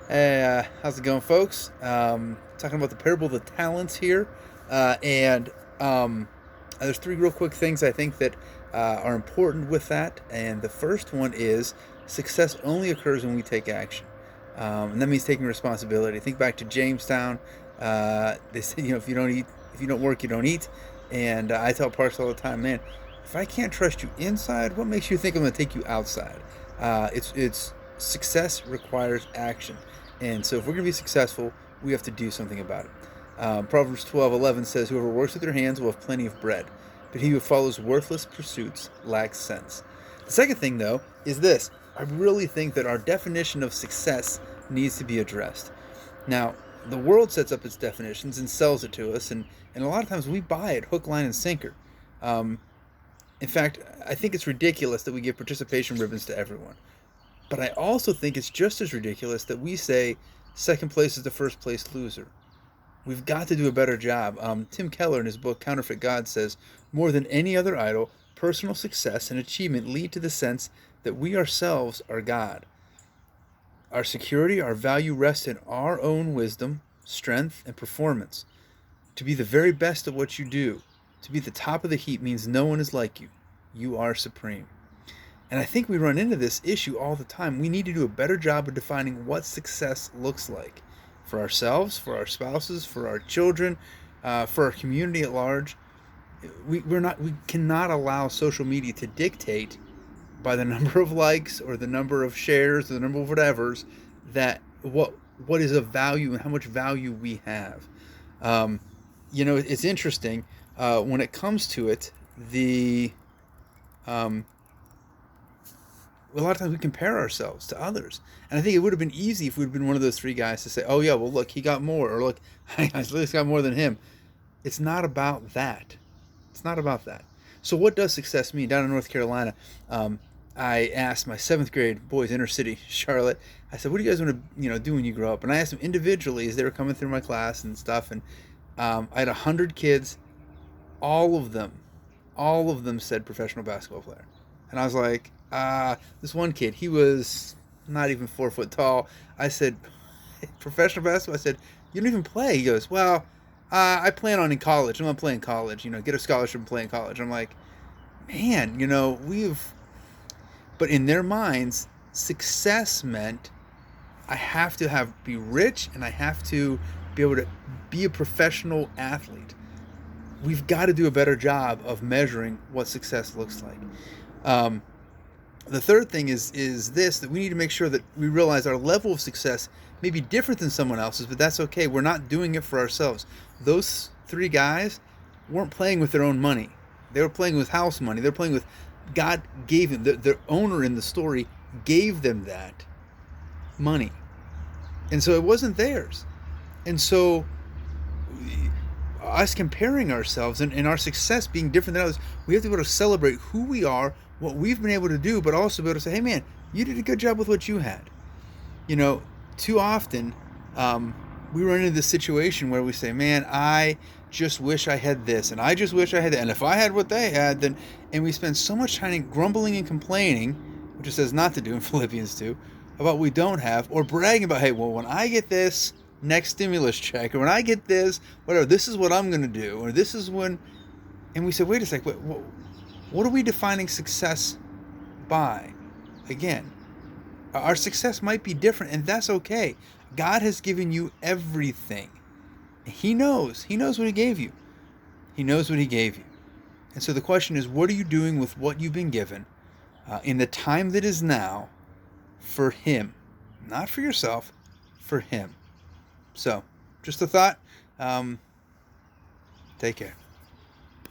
Hey, how's it going, folks? Talking about the parable of the talents here, and there's three real quick things I think that are important with that. And the first one is success only occurs when we take action, and that means taking responsibility. Think back to Jamestown. They say, if you don't work, you don't eat. And I tell Parks all the time, man, if I can't trust you inside, what makes you think I'm going to take you outside? It's success requires action. And so if we're going to be successful, we have to do something about it. Proverbs 12:11 says, "Whoever works with their hands will have plenty of bread, but he who follows worthless pursuits lacks sense." The second thing, though, is this. I really think that our definition of success needs to be addressed. Now, the world sets up its definitions and sells it to us, and a lot of times we buy it hook, line, and sinker. Um, in fact, I think it's ridiculous that we give participation ribbons to everyone. But I also think it's just as ridiculous that we say second place is the first place loser. We've got to do a better job. Tim Keller, in his book Counterfeit God, says more than any other idol, personal success and achievement lead to the sense that we ourselves are God. Our security, our value rests in our own wisdom, strength, and performance. To be the very best at what you do, to be at the top of the heap means no one is like you. You are supreme. And I think we run into this issue all the time. We need to do a better job of defining what success looks like for ourselves, for our spouses, for our children, for our community at large. We cannot allow social media to dictate by the number of likes or the number of shares or the number of whatevers that what is of value and how much value we have. Um, it's interesting when it comes to it. The a lot of times we compare ourselves to others. And I think it would have been easy if we'd been one of those three guys to say, oh, yeah, well, look, he got more. Or look, I at least got more than him. It's not about that. It's not about that. So what does success mean? Down in North Carolina, I asked my seventh grade boys, inner city, Charlotte, I said, what do you guys want to do when you grow up? And I asked them individually as they were coming through my class and stuff. And I had 100 kids. All of them, all of them said professional basketball player. And I was like, this one kid, he was not even 4 foot tall. I said, professional basketball? I said, you don't even play. He goes, well, I plan on in college. I'm going to play in college, get a scholarship and play in college. I'm like, man, but in their minds, success meant I have to be rich and I have to be able to be a professional athlete. We've got to do a better job of measuring what success looks like. The third thing is this, that we need to make sure that we realize our level of success may be different than someone else's, but that's okay. We're not doing it for ourselves. Those three guys weren't playing with their own money. They were playing with house money. They're playing with God gave them. The owner in the story gave them that money. And so it wasn't theirs. And so us comparing ourselves and our success being different than others, we have to be able to celebrate who we are, what we've been able to do, but also be able to say, hey man, you did a good job with what you had. Too often we run into this situation where we say, man, I just wish I had this, and I just wish I had that, and if I had what they had, then, and we spend so much time grumbling and complaining, which it says not to do in Philippians 2, about what we don't have, or bragging about, hey, well, when I get this next stimulus check, or when I get this, whatever, this is what I'm going to do, or this is when, and we say, wait a sec, what are we defining success by? Again, our success might be different, and that's okay. God has given you everything. He knows what he gave you. He knows what he gave you. And so the question is, what are you doing with what you've been given in the time that is now for him? Not for yourself, for him. So, just a thought. Take care.